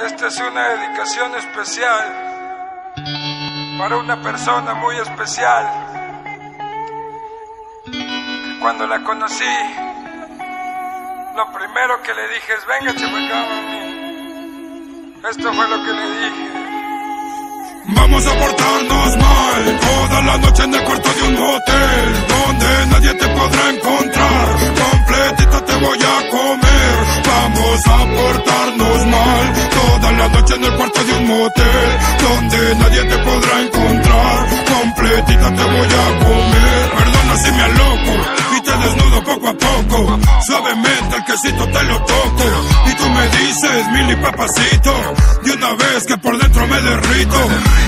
Esta es una dedicación especial para una persona muy especial, que cuando la conocí, lo primero que le dije es: véngase para acá, mami. Esto fue lo que le dije. Vamos a portarnos mal toda la noche en el cuarto de un hotel, donde nadie te podrá encontrar. Completita te voy a comer. Vamos a portarnos mal toda la noche en el cuarto de un motel, donde nadie te podrá encontrar. Completita te voy a comer. Perdona si me aloco y te desnudo poco a poco. Suavemente el quesito te lo toco y tú me dices: mili papacito, de una vez que por dentro me derrito.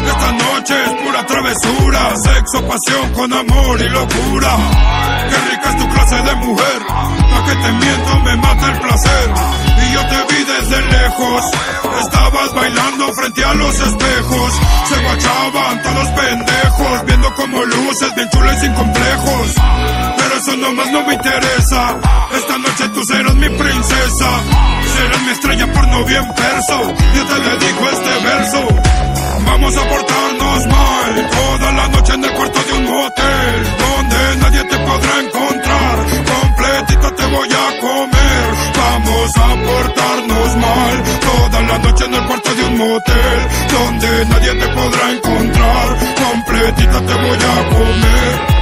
Esta noche es pura travesura, sexo, pasión con amor y locura. Qué rica es tu clase de mujer, pa' que te miento, me mata el placer. Y yo te vi desde lejos, estabas bailando frente a los espejos. Se guachaban todos pendejos, viendo como luces bien chula y sin complejos. Pero eso nomás no me interesa, esta noche tú serás mi princesa. Serás mi estrella porno bien perso, yo te dedico este verso. Vamos a portarnos mal toda la noche en el cuarto de un hotel, donde nadie te podrá encontrar. Completita te voy a comer. Vamos a portarnos mal toda la noche en el cuarto de un motel, donde nadie te podrá encontrar. Completita te voy a comer.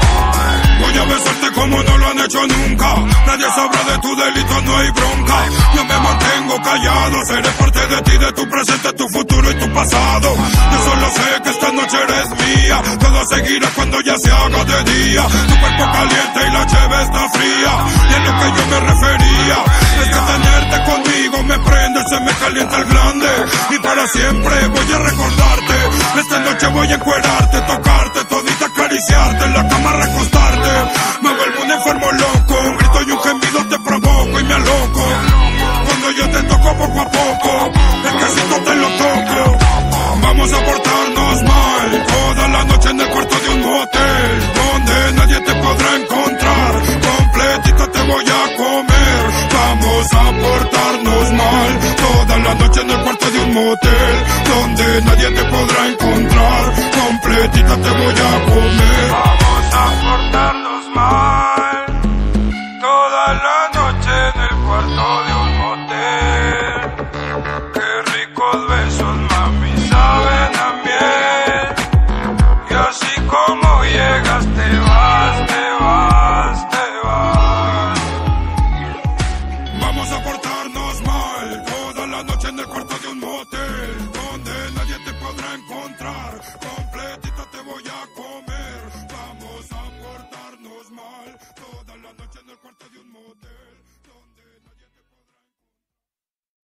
Voy a besarte como no lo han hecho nunca. Nadie sabrá de tu delito, no hay bronca. Yo me mantengo callado, seré parte de ti, de tu presente, tu futuro y tu pasado. Yo solo sé que esta noche eres mía. Todo seguirá cuando ya se haga de día. Tu cuerpo caliente y la cheve está fría, y es lo que yo me refería. Es que tenerte conmigo me prende, se me calienta el glande. Y para siempre voy a recordarte. Esta noche voy a encuerarte, tocarte, todita acariciarte, en la cama recostarte. Me vuelvo un enfermo loco, un grito y un gemido te provoco y me aloco. Cuando yo te toco poco a poco,